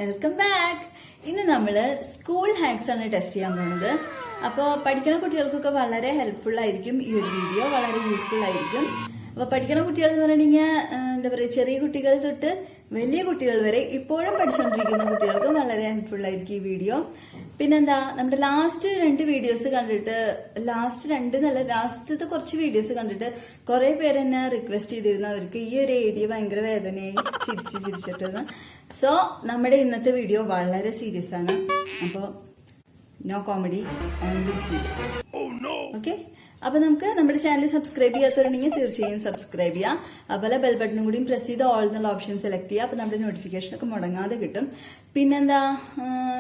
Welcome back. ഇന്ന് നമ്മള് school hacks ആണ് ടെസ്റ്റ് ചെയ്യാൻ പോകുന്നത്. അപ്പോൾ പഠിക്കുന്ന കുട്ടികൾക്കൊക്കെ വളരെ ഹെൽപ്ഫുൾ ആയിരിക്കും ഈ ഒരു വീഡിയോ, വളരെ യൂസ്ഫുൾ ആയിരിക്കും. അപ്പൊ പഠിക്കുന്ന കുട്ടികൾ എന്ന് പറഞ്ഞിട്ടുണ്ടെങ്കിൽ എന്താ പറയുക, ചെറിയ കുട്ടികൾ തൊട്ട് വലിയ കുട്ടികൾ വരെ ഇപ്പോഴും പഠിച്ചുകൊണ്ടിരിക്കുന്ന കുട്ടികൾക്കും വളരെ ഹെൽപ്ഫുൾ ആയിരിക്കും ഈ വീഡിയോ. പിന്നെന്താ, നമ്മുടെ ലാസ്റ്റ് രണ്ട് വീഡിയോസ് കണ്ടിട്ട്, ലാസ്റ്റത്തെ കുറച്ച് വീഡിയോസ് കണ്ടിട്ട് കുറെ പേര് എന്നെ റിക്വസ്റ്റ് ചെയ്തിരുന്നു അവർക്ക് ഈ ഒരു ഏരിയ ഭയങ്കര വേദനയായി ചിരിച്ചിട്ട്. സോ നമ്മുടെ ഇന്നത്തെ വീഡിയോ വളരെ സീരിയസ് ആണ്. അപ്പോൾ no comedy, only serious. Okay, അപ്പൊ നമുക്ക് നമ്മുടെ ചാനൽ സബ്സ്ക്രൈബ് ചെയ്യാത്തവരുണ്ടെങ്കിൽ തീർച്ചയായും സബ്സ്ക്രൈബ് ചെയ്യാം. അതുപോലെ ബെൽ ബട്ടണും കൂടി പ്രസ് ചെയ്ത് ഓൾ എന്നുള്ള ഓപ്ഷൻ സെലക്ട് ചെയ്യുക. അപ്പൊ നമ്മുടെ നോട്ടിഫിക്കേഷൻ ഒക്കെ മുടങ്ങാതെ കിട്ടും. പിന്നെന്താ,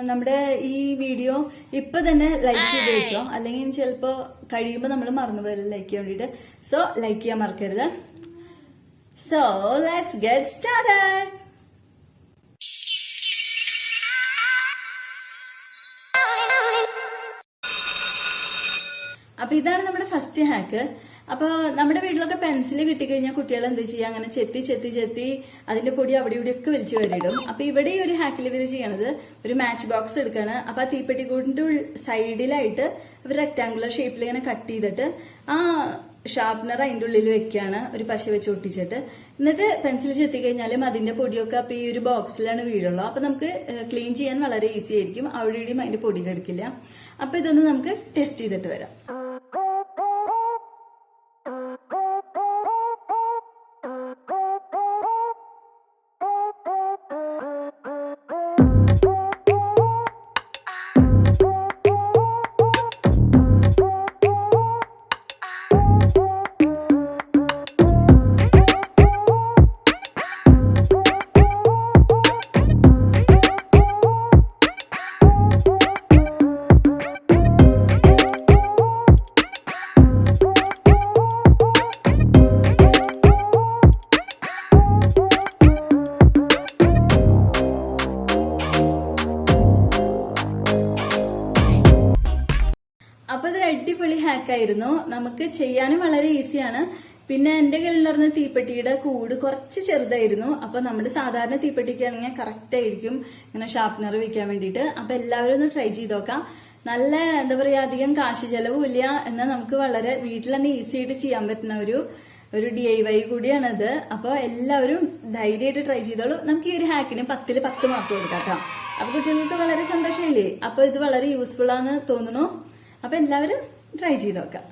നമ്മുടെ ഈ വീഡിയോ ഇപ്പൊ തന്നെ ലൈക്ക് ചെയ്ത് വെച്ചോ, അല്ലെങ്കിൽ ചിലപ്പോ കഴിയുമ്പോൾ നമ്മൾ മറന്നുപോയി ലൈക്ക് ചെയ്യാൻ വേണ്ടിട്ട്. സോ ലൈക്ക് ചെയ്യാൻ മറക്കരുത്. So let's get started. അപ്പൊ ഇതാണ് നമ്മുടെ ഫസ്റ്റ് ഹാക്ക്. അപ്പൊ നമ്മുടെ വീട്ടിലൊക്കെ പെൻസിൽ കിട്ടിക്കഴിഞ്ഞാൽ കുട്ടികൾ എന്താ ചെയ്യുക, അങ്ങനെ ചെത്തി അതിന്റെ പൊടി അവിടെ ഇവിടെ ഒക്കെ വലിച്ചു വരിടും. അപ്പൊ ഇവിടെ ഈ ഒരു ഹാക്കിൽ ഇവര് ചെയ്യണത് ഒരു മാച്ച് ബോക്സ് എടുക്കാണ്. അപ്പൊ ആ തീപ്പെട്ടിക്കൂടിന്റെ സൈഡിലായിട്ട് ഇവർ റെക്ടാങ്കുലർ ഷേപ്പിൽ ഇങ്ങനെ കട്ട് ചെയ്തിട്ട് ആ ഷാർപ്നർ അതിന്റെ ഉള്ളിൽ വെക്കുകയാണ്, ഒരു പശ വെച്ച് ഒട്ടിച്ചിട്ട്. എന്നിട്ട് പെൻസിൽ ചെത്തി കഴിഞ്ഞാലും അതിന്റെ പൊടിയൊക്കെ അപ്പൊ ഈ ഒരു ബോക്സിലാണ് വീഴുള്ളൂ. അപ്പൊ നമുക്ക് ക്ലീൻ ചെയ്യാൻ വളരെ ഈസി ആയിരിക്കും, അവിടെ ഇവിടെയും അതിന്റെ പൊടി കെടുക്കില്ല. അപ്പൊ ഇതൊന്ന് നമുക്ക് ടെസ്റ്റ് ചെയ്തിട്ട് വരാം. അപ്പൊ ഇതൊരു അടിപൊളി ഹാക്കായിരുന്നു, നമുക്ക് ചെയ്യാനും വളരെ ഈസിയാണ്. പിന്നെ എന്റെ കയ്യിലുണ്ടായിരുന്ന തീപ്പെട്ടിയുടെ കൂട് കുറച്ച് ചെറുതായിരുന്നു. അപ്പൊ നമ്മുടെ സാധാരണ തീപ്പെട്ടിക്കാണെങ്കിൽ കറക്റ്റ് ആയിരിക്കും ഇങ്ങനെ ഷാർപ്നർ വെക്കാൻ വേണ്ടിയിട്ട്. അപ്പൊ എല്ലാവരും ഒന്ന് ട്രൈ ചെയ്ത് നോക്കാം. നല്ല എന്താ പറയാ, അധികം കാശ് ചെലവും ഇല്ല, എന്നാൽ നമുക്ക് വളരെ വീട്ടിൽ തന്നെ ഈസി ആയിട്ട് ചെയ്യാൻ പറ്റുന്ന ഒരു DIY കൂടിയാണത്. അപ്പൊ എല്ലാവരും ധൈര്യമായിട്ട് ട്രൈ ചെയ്തോളൂ. നമുക്ക് ഈ ഒരു ഹാക്കിന് 10ൽ 10 മാർക്ക് കൊടുക്കാം കേട്ടോ. അപ്പൊ കുട്ടികൾക്ക് വളരെ സന്തോഷമില്ലേ? അപ്പൊ ഇത് വളരെ യൂസ്ഫുൾ ആണെന്ന് തോന്നുന്നു. അപ്പൊ എല്ലാവരും ട്രൈ ചെയ്ത് നോക്കാം.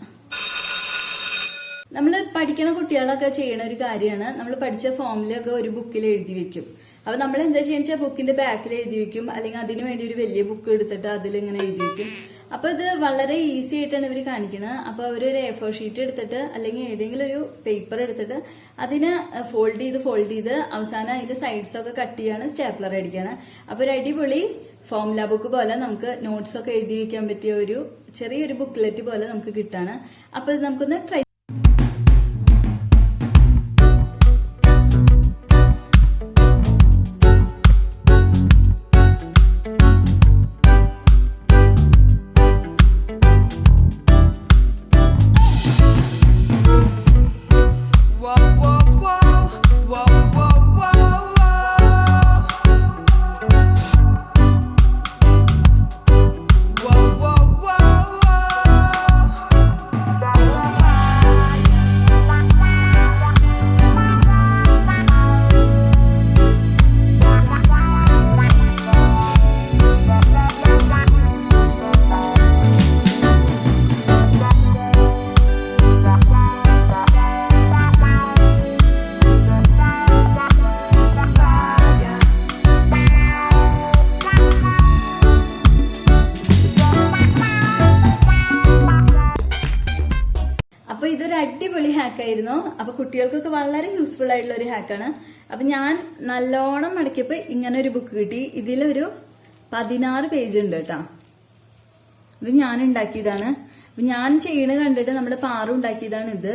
നമ്മൾ പഠിക്കണ കുട്ടികളൊക്കെ ചെയ്യണ ഒരു കാര്യമാണ്, നമ്മൾ പഠിച്ച ഫോമിലൊക്കെ ഒരു ബുക്കിൽ എഴുതി വെക്കും. അപ്പൊ നമ്മൾ എന്താ ചെയ്യുക, ബുക്കിന്റെ ബാക്കിൽ എഴുതി വെക്കും, അല്ലെങ്കിൽ അതിനു വേണ്ടി ഒരു വലിയ ബുക്ക് എടുത്തിട്ട് അതിലിങ്ങനെ എഴുതി വെക്കും. അപ്പൊ ഇത് വളരെ ഈസി ആയിട്ടാണ് ഇവർ കാണിക്കുന്നത്. അപ്പൊ അവരൊരു A4 ഷീറ്റ് എടുത്തിട്ട് അല്ലെങ്കിൽ ഏതെങ്കിലും ഒരു പേപ്പർ എടുത്തിട്ട് അതിനെ ഫോൾഡ് ചെയ്ത് അവസാനം അതിന്റെ സൈഡ്സ് ഒക്കെ കട്ട് ചെയ്യാണ്, സ്റ്റാപ്ലർ അടിക്കാണ്. അപ്പൊ ഒരു അടിപൊളി ഫോർമുല ബുക്ക് പോലെ നമുക്ക് നോട്ട്സ് ഒക്കെ എഴുതി വെക്കാൻ പറ്റിയ ഒരു ചെറിയൊരു ബുക്ക്ലെറ്റ് പോലെ നമുക്ക് കിട്ടാണ്. അപ്പൊ ഇത് നമുക്കൊന്ന് ട്രൈ. അപ്പൊ ഇതൊരു അടിപൊളി ഹാക്കായിരുന്നു. അപ്പൊ കുട്ടികൾക്കൊക്കെ വളരെ യൂസ്ഫുൾ ആയിട്ടുള്ള ഒരു ഹാക്കാണ്. അപ്പൊ ഞാൻ നല്ലോണം മടക്കിയപ്പോ ഇങ്ങനെ ഒരു ബുക്ക് കിട്ടി. ഇതിലൊരു 16 പേജ് ഉണ്ട് കേട്ടോ. ഇത് ഞാൻ ഉണ്ടാക്കിയതാണ്. ഞാൻ ചെയ്യണ കണ്ടിട്ട് നമ്മുടെ പാറു ഉണ്ടാക്കിയതാണ് ഇത്.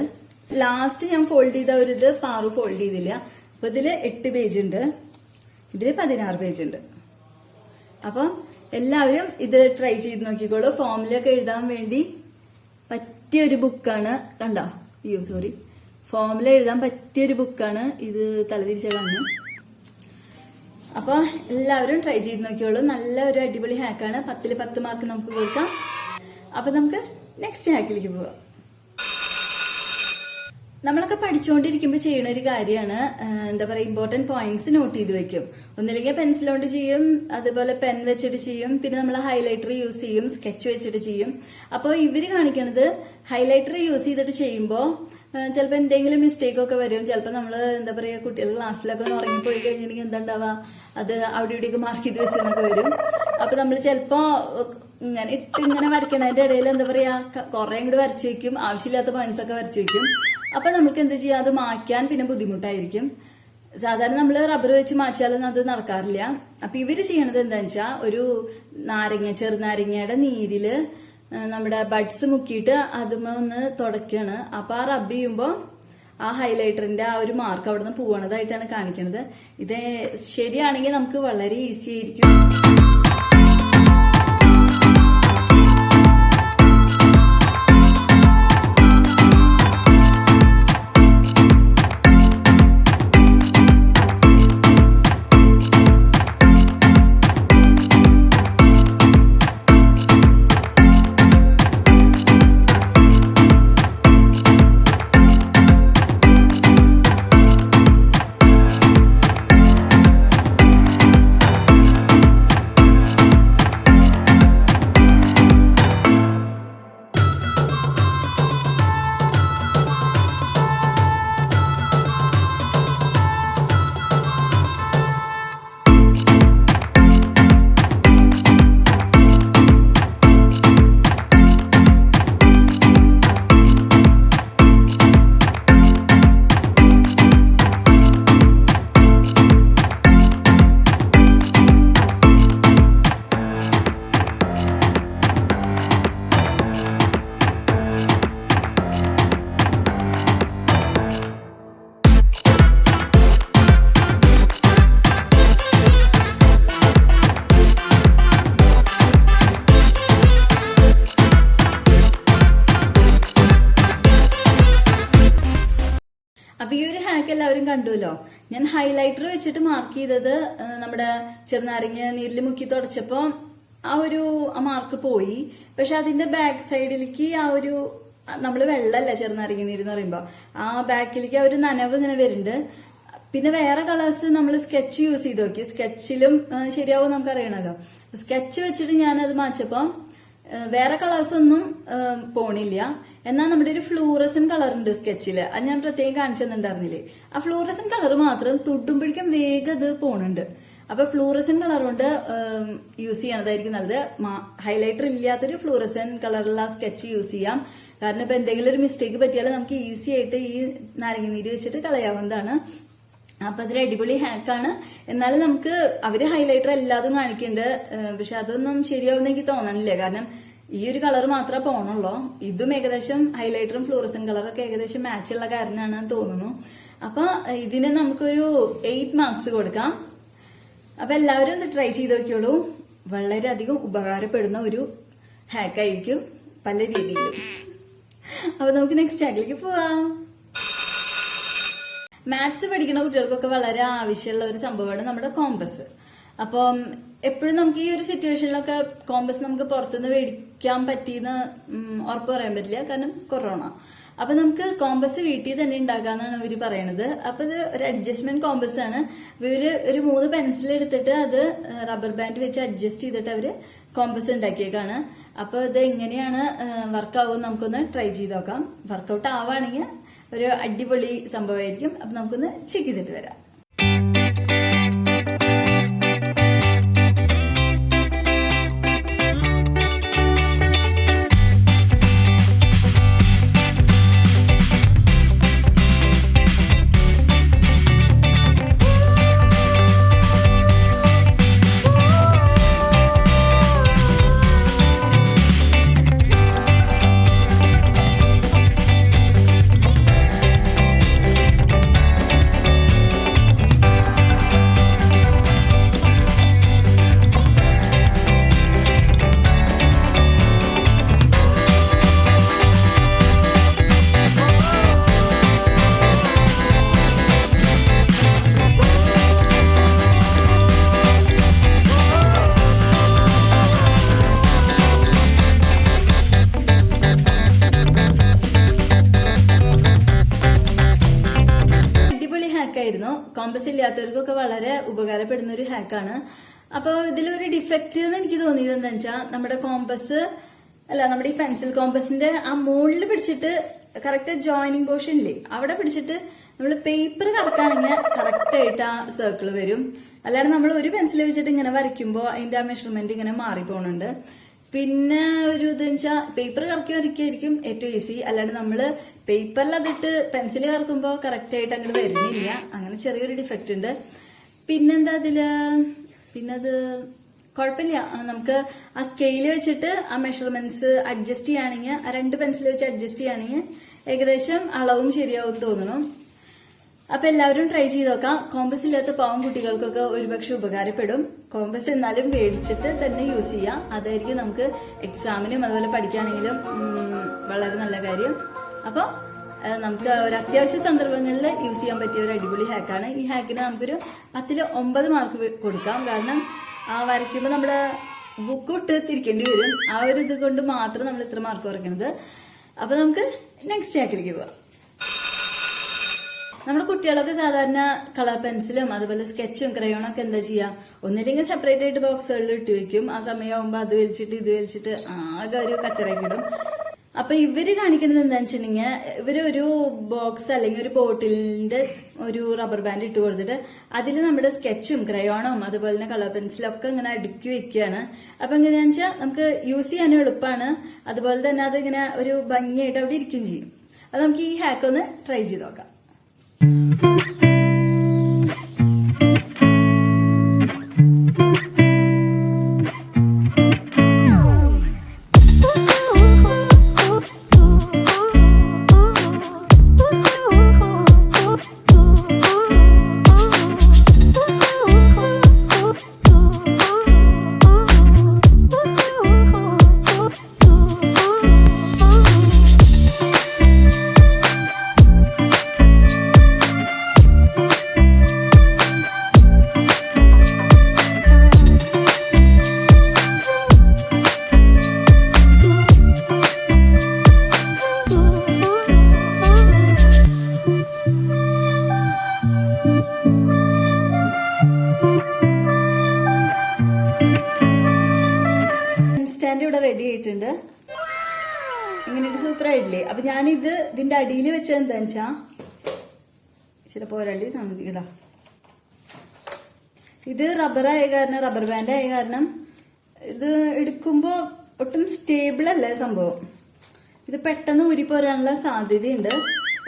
ലാസ്റ്റ് ഞാൻ ഫോൾഡ് ചെയ്ത ഒരു ഇത് പാറു ഫോൾഡ് ചെയ്തില്ല. അപ്പൊ ഇതില് 8 പേജ് ഉണ്ട്, ഇതില് 16 പേജ് ഉണ്ട്. അപ്പൊ എല്ലാവരും ഇത് ട്രൈ ചെയ്ത് നോക്കിക്കോളൂ. ഫോമിലൊക്കെ എഴുതാൻ വേണ്ടി പറ്റിയൊരു ബുക്കാണ്. കണ്ടോ, ഫോമുല എഴുതാൻ പറ്റിയൊരു ബുക്കാണ് ഇത്. തലതിരിച്ച കണ്ണ് അപ്പോൾ എല്ലാവരും ട്രൈ ചെയ്ത് നോക്കിയോളൂ. നല്ല ഒരു അടിപൊളി ഹാക്കാണ്. 10ൽ 10 മാർക്ക് നമുക്ക് കൊടുക്കാം. അപ്പോൾ നമുക്ക് നെക്സ്റ്റ് ഹാക്കിലേക്ക് പോവാം. നമ്മളൊക്കെ പഠിച്ചുകൊണ്ടിരിക്കുമ്പോൾ ചെയ്യുന്ന ഒരു കാര്യമാണ് എന്താ പറയുക, ഇമ്പോർട്ടന്റ് പോയിന്റ്സ് നോട്ട് ചെയ്ത് വെക്കും. ഒന്നില്ലെങ്കിൽ പെൻസിൽ കൊണ്ട് ചെയ്യും, അതുപോലെ പെൻ വെച്ചിട്ട് ചെയ്യും, പിന്നെ നമ്മൾ ഹൈലൈറ്റർ യൂസ് ചെയ്യും, സ്കെച്ച് വെച്ചിട്ട് ചെയ്യും. അപ്പോൾ ഇവര് കാണിക്കണത് ഹൈലൈറ്റർ യൂസ് ചെയ്തിട്ട് ചെയ്യുമ്പോൾ ചിലപ്പോൾ എന്തെങ്കിലും മിസ്റ്റേക്ക് ഒക്കെ വരും. ചിലപ്പോൾ നമ്മൾ എന്താ പറയുക, കുട്ടികൾ ക്ലാസ്സിലൊക്കെ ഒന്ന് ഉറങ്ങിപ്പോയി കഴിഞ്ഞിട്ടുണ്ടെങ്കിൽ എന്താ ഉണ്ടാവുക, അത് അവിടെ ഇവിടെയൊക്കെ മാർക്ക് ചെയ്ത് വെച്ചെന്നൊക്കെ വരും. അപ്പൊ നമ്മൾ ചിലപ്പോ ഇങ്ങനെ വരയ്ക്കണതിന്റെ ഇടയിൽ എന്താ പറയാ, കുറെ ഇങ്ങോട്ട് വരച്ചു വെക്കും, ആവശ്യമില്ലാത്ത പോയിന്റ്സ് ഒക്കെ വരച്ചു വെക്കും. അപ്പൊ നമുക്ക് എന്താ ചെയ്യാം, അത് മായ്ക്കാൻ പിന്നെ ബുദ്ധിമുട്ടായിരിക്കും. സാധാരണ നമ്മൾ റബ്ബർ വെച്ച് മാറ്റിയാലൊന്നും അത് നടക്കാറില്ല. അപ്പൊ ഇവര് ചെയ്യണത് എന്താന്ന് വെച്ചാൽ, ഒരു ചെറുനാരങ്ങയുടെ നീരില് നമ്മുടെ ബഡ്സ് മുക്കിയിട്ട് അതുമ്മ ഒന്ന് തുടയ്ക്കാണ്. അപ്പൊ ആ റബ്ബ് ചെയ്യുമ്പോ ആ ഹൈലൈറ്ററിന്റെ ആ ഒരു മാർക്ക് അവിടെ നിന്ന് പോകണതായിട്ടാണ് കാണിക്കുന്നത്. ഇത് ശരിയാണെങ്കിൽ നമുക്ക് വളരെ ഈസി ആയിരിക്കും. അപ്പൊ ഈ ഒരു ഹാക്ക് എല്ലാവരും കണ്ടുല്ലോ. ഞാൻ ഹൈലൈറ്റർ വെച്ചിട്ട് മാർക്ക് ചെയ്തത് നമ്മുടെ ചെറുനാരങ്ങ നീരിൽ മുക്കി തുടച്ചപ്പോ ആ മാർക്ക് പോയി. പക്ഷെ അതിന്റെ ബാക്ക് സൈഡിലേക്ക് നമ്മള് വെള്ളമല്ല ചെറുനാരങ്ങ നീര് എന്ന് പറയുമ്പോ, ആ ബാക്കിലേക്ക് ആ ഒരു നനവ് ഇങ്ങനെ വരുന്നുണ്ട്. പിന്നെ വേറെ കളേഴ്സ് നമ്മൾ സ്കെച്ച് യൂസ് ചെയ്ത് നോക്കി, സ്കെച്ചിലും ശരിയാവും നമുക്ക് അറിയണല്ലോ. സ്കെച്ച് വെച്ചിട്ട് ഞാൻ അത് മാച്ചപ്പോ വേറെ കളേഴ്സ് ഒന്നും പോണില്ല. എന്നാൽ നമ്മുടെ ഒരു ഫ്ലൂറസൻ കളർ ഉണ്ട് സ്കെച്ചില്, അത് ഞാൻ പ്രത്യേകം കാണിച്ചു തന്നിട്ടുണ്ടായിരുന്നില്ലേ. ആ ഫ്ലൂറസൻ കളർ മാത്രം തൊടുമ്പോഴേക്കും വേഗം അത് പോണുണ്ട്. അപ്പൊ ഫ്ലൂറസൻ കളർ കൊണ്ട് യൂസ് ചെയ്യണതായിരിക്കും നല്ലത്. ഹൈലൈറ്റർ ഇല്ലാത്തൊരു ഫ്ലൂറസൻ കളറുള്ള സ്കെച്ച് യൂസ് ചെയ്യാം. കാരണം ഇപ്പൊ എന്തെങ്കിലും ഒരു മിസ്റ്റേക്ക് പറ്റിയാൽ നമുക്ക് ഈസി ആയിട്ട് ഈ നാരങ്ങനീര് വെച്ചിട്ട് കളയാവുന്നതാണ്. അപ്പൊ അതൊരു അടിപൊളി ഹാക്കാണ്. എന്നാലും നമുക്ക് അവര് ഹൈലൈറ്റർ എല്ലാതും കാണിക്കുന്നുണ്ട്, പക്ഷെ അതൊന്നും ശരിയാവുന്ന എനിക്ക് തോന്നണില്ല. കാരണം ഈ ഒരു കളർ മാത്രമേ പോണുള്ളൂ. ഇതും ഏകദേശം ഹൈലൈറ്ററും ഫ്ലൂറസൻ കളറൊക്കെ ഏകദേശം മാച്ച് ഉള്ള കാരണമാണ് തോന്നുന്നു. അപ്പൊ ഇതിന് നമുക്കൊരു 8 മാർക്സ് കൊടുക്കാം. അപ്പൊ എല്ലാവരും ഇത് ട്രൈ ചെയ്ത് നോക്കിയോളൂ. വളരെയധികം ഉപകാരപ്പെടുന്ന ഒരു ഹാക്കായിരിക്കും പല രീതിയിലും. അപ്പൊ നമുക്ക് നെക്സ്റ്റ് ഹാക്കിലേക്ക് പോവാം. മാത്സ് പഠിക്കുന്ന കുട്ടികൾക്കൊക്കെ വളരെ ആവശ്യമുള്ള ഒരു സംഭവമാണ് നമ്മുടെ കോമ്പസ്. അപ്പം എപ്പോഴും നമുക്ക് ഈ ഒരു സിറ്റുവേഷനിലൊക്കെ കോമ്പസ് നമുക്ക് പുറത്തുനിന്ന് മേടിക്കാൻ പറ്റിയെന്ന് ഉറപ്പ് പറയാൻ പറ്റില്ല, കാരണം കൊറോണ. അപ്പൊ നമുക്ക് കോമ്പസ് വീട്ടിൽ തന്നെ ഉണ്ടാക്കാന്നാണ് ഇവര് പറയണത്. അപ്പൊ ഇത് ഒരു അഡ്ജസ്റ്റ്മെന്റ് കോമ്പസ് ആണ്. ഇവര് ഒരു 3 പെൻസിൽ എടുത്തിട്ട് അത് റബ്ബർ ബാൻഡ് വെച്ച് അഡ്ജസ്റ്റ് ചെയ്തിട്ട് അവര് കോമ്പസ് ഉണ്ടാക്കിയേക്കാണ്. അപ്പൊ ഇത് എങ്ങനെയാണ് വർക്ക് ആവും നമുക്കൊന്ന് ട്രൈ ചെയ്ത് നോക്കാം. വർക്കൗട്ട് ആവുകയാണെങ്കിൽ ഒരു അടിപൊളി സംഭവമായിരിക്കും. അപ്പൊ നമുക്കൊന്ന് ചെക്ക് ചെയ്തിട്ട് വരാം. ഇല്ലാത്തവർക്കൊക്കെ വളരെ ഉപകാരപ്പെടുന്ന ഒരു ഹാക്കാണ്. അപ്പൊ ഇതിലൊരു ഡിഫക്റ്റ് എന്ന് എനിക്ക് തോന്നിയത് എന്താ വെച്ചാൽ നമ്മുടെ കോമ്പസ് അല്ല, നമ്മുടെ ഈ പെൻസിൽ കോമ്പസിന്റെ ആ മുകളിൽ പിടിച്ചിട്ട് കറക്റ്റ് ജോയിനിങ് പോർഷനില്ലേ അവിടെ പിടിച്ചിട്ട് നമ്മൾ പേപ്പർ കറക്കുകയാണെങ്കിൽ കറക്റ്റ് ആയിട്ട് ആ സർക്കിൾ വരും. അല്ലാണ്ട് നമ്മൾ ഒരു പെൻസിൽ വെച്ചിട്ട് ഇങ്ങനെ വരയ്ക്കുമ്പോൾ അതിന്റെ ആ മെഷർമെന്റ് ഇങ്ങനെ മാറിപ്പോണുണ്ട്. പിന്നെ ഒരു ഇതെന്ന് വെച്ചാൽ പേപ്പർ കറക്കി വരയ്ക്കായിരിക്കും ഏറ്റവും ഈസി. അല്ലാണ്ട് നമ്മള് പേപ്പറിൽ അതിട്ട് പെൻസിൽ കറക്കുമ്പോൾ കറക്റ്റ് ആയിട്ട് അങ്ങനെ വരുന്നില്ല. അങ്ങനെ ചെറിയൊരു ഡിഫക്റ്റ് ഉണ്ട്. പിന്നെന്താ അതില് അത് കുഴപ്പമില്ല. നമുക്ക് ആ സ്കെയിൽ വെച്ചിട്ട് ആ മെഷർമെന്റ്സ് അഡ്ജസ്റ്റ് ചെയ്യുകയാണെങ്കിൽ, ആ 2 പെൻസിൽ വെച്ച് അഡ്ജസ്റ്റ് ചെയ്യുകയാണെങ്കിൽ ഏകദേശം അളവും ശരിയാവും തോന്നണം. അപ്പൊ എല്ലാവരും ട്രൈ ചെയ്ത് നോക്കാം. കോമ്പസ് ഇല്ലാത്ത പാവം കുട്ടികൾക്കൊക്കെ ഒരുപക്ഷെ ഉപകാരപ്പെടും. കോമ്പസ് എന്നാലും മേടിച്ചിട്ട് തന്നെ യൂസ് ചെയ്യാം. അതായിരിക്കും നമുക്ക് എക്സാമിനും അതുപോലെ പഠിക്കുകയാണെങ്കിലും വളരെ നല്ല കാര്യം. അപ്പൊ നമുക്ക് ഒരു അത്യാവശ്യ സന്ദർഭങ്ങളിൽ യൂസ് ചെയ്യാൻ പറ്റിയ ഒരു അടിപൊളി ഹാക്കാണ്. ഈ ഹാക്കിന് നമുക്കൊരു 10ൽ 9 മാർക്ക് കൊടുക്കാം. കാരണം ആ വരയ്ക്കുമ്പോൾ നമ്മുടെ ബുക്ക് ഇട്ട് തിരിക്കേണ്ടി വരും. ആ ഒരു ഇത് കൊണ്ട് മാത്രം നമ്മൾ ഇത്ര മാർക്ക് കുറയ്ക്കുന്നത്. അപ്പൊ നമുക്ക് നെക്സ്റ്റ് ഹാക്കിലേക്ക് പോവാം. നമ്മുടെ കുട്ടികളൊക്കെ സാധാരണ കളർ പെൻസിലും അതുപോലെ സ്കെച്ചും ക്രയോണൊക്കെ എന്താ ചെയ്യാ, ഒന്നില്ലെങ്കിൽ സെപ്പറേറ്റ് ആയിട്ട് ബോക്സുകളിൽ ഇട്ട് വെക്കും. ആ സമയമാകുമ്പോ അത് വലിച്ചിട്ട് ഇത് വലിച്ചിട്ട് ആകെ ഒരു കച്ചറയൊക്കെ ഇടും. അപ്പൊ ഇവര് കാണിക്കുന്നത് എന്താണെന്ന് വെച്ചിട്ടുണ്ടെങ്കിൽ, ഇവര് ഒരു ബോക്സ് അല്ലെങ്കിൽ ഒരു ബോട്ടിലിന്റെ ഒരു റബ്ബർ ബാൻഡ് ഇട്ട് കൊടുത്തിട്ട് അതിൽ നമ്മുടെ സ്കെച്ചും ക്രയോണും അതുപോലെ തന്നെ കളർ പെൻസിലും ഒക്കെ ഇങ്ങനെ അടുക്കി വെക്കുകയാണ്. അപ്പൊ എങ്ങനെയാന്ന് വെച്ചാൽ നമുക്ക് യൂസ് ചെയ്യാനും എളുപ്പമാണ്. അതുപോലെ തന്നെ അത് ഇങ്ങനെ ഒരു ഭംഗിയായിട്ട് അവിടെ ഇരിക്കുകയും ചെയ്യും. അത് നമുക്ക് ഈ ഹാക്ക് ഒന്ന് ട്രൈ ചെയ്ത് നോക്കാം. ഇവിടെ റെഡി ആയിട്ടുണ്ട്. ഇങ്ങനെ സൂപ്പർ ആയിട്ടില്ലേ? അപ്പൊ ഞാനിത് ഇതിന്റെ അടിയിൽ വെച്ചത് എന്താന്ന് വെച്ചാ ചിലപ്പോ ഒരടി ഇടാ. ഇത് റബ്ബറായ കാരണം, റബ്ബർ ബാൻഡ് ആയ കാരണം ഇത് എടുക്കുമ്പോ ഒട്ടും സ്റ്റേബിൾ അല്ല സംഭവം. ഇത് പെട്ടെന്ന് ഊരിപ്പോരാനുള്ള സാധ്യതയുണ്ട്.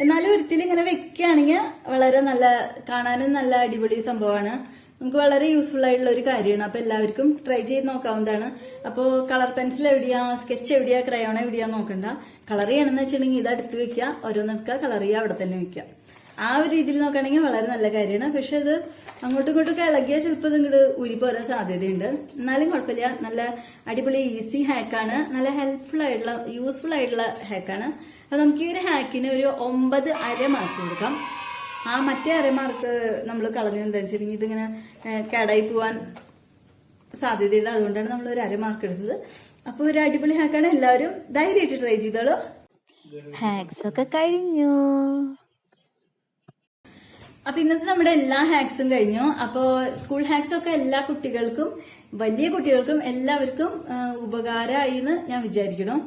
എന്നാലും ഒരിക്കലും ഇങ്ങനെ വെക്കുകയാണെങ്കിൽ വളരെ നല്ല, കാണാനും നല്ല അടിപൊളി സംഭവമാണ്. നമുക്ക് വളരെ യൂസ്ഫുൾ ആയിട്ടുള്ള ഒരു കാര്യമാണ്. അപ്പൊ എല്ലാവർക്കും ട്രൈ ചെയ്ത് നോക്കാവുന്നതാണ്. അപ്പോൾ കളർ പെൻസിൽ എവിടെയാ, സ്കെച്ച് എവിടെയാ, ക്രയോൺ എവിടെയാ നോക്കണ്ട. കളർ ചെയ്യണമെന്ന് വെച്ചിട്ടുണ്ടെങ്കിൽ ഇത് അടുത്ത് വെക്കുക, ഓരോന്നെടുക്കുക, കളർ ചെയ്യുക, അവിടെ തന്നെ വെക്കുക. ആ ഒരു രീതിയിൽ നോക്കുകയാണെങ്കിൽ വളരെ നല്ല കാര്യമാണ്. പക്ഷെ ഇത് അങ്ങോട്ടും ഇങ്ങോട്ടൊക്കെ ഇളകിയാൽ ചിലപ്പോൾ ഇത് ഇങ്ങോട്ട് ഊരിപ്പോരാൻ സാധ്യതയുണ്ട്. എന്നാലും കുഴപ്പമില്ല. നല്ല അടിപൊളി ഈസി ഹാക്കാണ്. നല്ല ഹെൽപ്ഫുൾ ആയിട്ടുള്ള, യൂസ്ഫുൾ ആയിട്ടുള്ള ഹാക്കാണ്. അപ്പൊ നമുക്ക് ഈ ഒരു ഹാക്കിന് ഒരു 9.5 മാർക്ക് കൊടുക്കാം. ആ മറ്റേ 1/2 മാർക്ക് നമ്മൾ കളഞ്ഞത് എന്താ വെച്ചിട്ടുണ്ടെങ്കിൽ ഇതിങ്ങനെ കേടായി പോവാൻ സാധ്യതയുണ്ട്. അതുകൊണ്ടാണ് നമ്മൾ ഒരു 1/2 മാർക്ക് എടുത്തത്. അപ്പൊ ഒരു അടിപൊളി ഹാക്കാണ്. എല്ലാവരും ധൈര്യമായിട്ട് ട്രൈ ചെയ്തോളൂ. ഹാക്സ് ഒക്കെ കഴിഞ്ഞു. അപ്പൊ ഇന്നത്തെ നമ്മുടെ എല്ലാ ഹാക്സും കഴിഞ്ഞു. അപ്പോ സ്കൂൾ ഹാക്സ് ഒക്കെ എല്ലാ കുട്ടികൾക്കും, വലിയ കുട്ടികൾക്കും എല്ലാവർക്കും ഉപകാരമായി എന്ന് ഞാൻ വിചാരിക്കണം.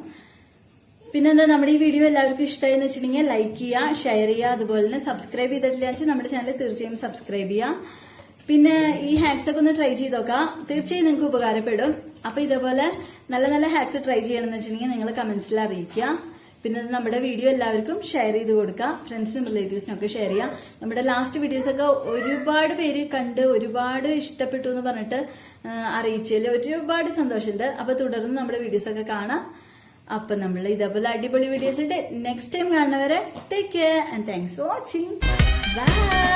പിന്നെന്താ, നമ്മുടെ ഈ വീഡിയോ എല്ലാവർക്കും ഇഷ്ടമായി എന്ന് വെച്ചിട്ടുണ്ടെങ്കിൽ ലൈക്ക് ചെയ്യുക, ഷെയർ ചെയ്യുക. അതുപോലെ തന്നെ സബ്സ്ക്രൈബ് ചെയ്തിട്ടില്ല വെച്ചാൽ നമ്മുടെ ചാനൽ തീർച്ചയായും സബ്സ്ക്രൈബ് ചെയ്യുക. പിന്നെ ഈ ഹാക്സ് ഒക്കെ ഒന്ന് ട്രൈ ചെയ്ത് നോക്കാം. തീർച്ചയായും നിങ്ങൾക്ക് ഉപകാരപ്പെടും. അപ്പൊ ഇതേപോലെ നല്ല നല്ല ഹാക്സ് ട്രൈ ചെയ്യണമെന്ന് വെച്ചിട്ടുണ്ടെങ്കിൽ നിങ്ങൾ കമന്റ്സിൽ അറിയിക്കുക. പിന്നെ നമ്മുടെ വീഡിയോ എല്ലാവർക്കും ഷെയർ ചെയ്ത് കൊടുക്കുക. ഫ്രണ്ട്സിനും റിലേറ്റീവ്സിനും ഒക്കെ ഷെയർ ചെയ്യാം. നമ്മുടെ ലാസ്റ്റ് വീഡിയോസ് ഒക്കെ ഒരുപാട് പേര് കണ്ട് ഒരുപാട് ഇഷ്ടപ്പെട്ടു എന്ന് പറഞ്ഞിട്ട് അറിയിച്ചതിൽ ഒരുപാട് സന്തോഷമുണ്ട്. അപ്പൊ തുടർന്ന് നമ്മുടെ വീഡിയോസ് ഒക്കെ കാണാം. അപ്പൊ നമ്മൾ ഇതേപോലെ അടിപൊളി വീഡിയോസ് ഉണ്ട്. നെക്സ്റ്റ് ടൈം കാണുന്നവരെ take care and thanks for watching. By.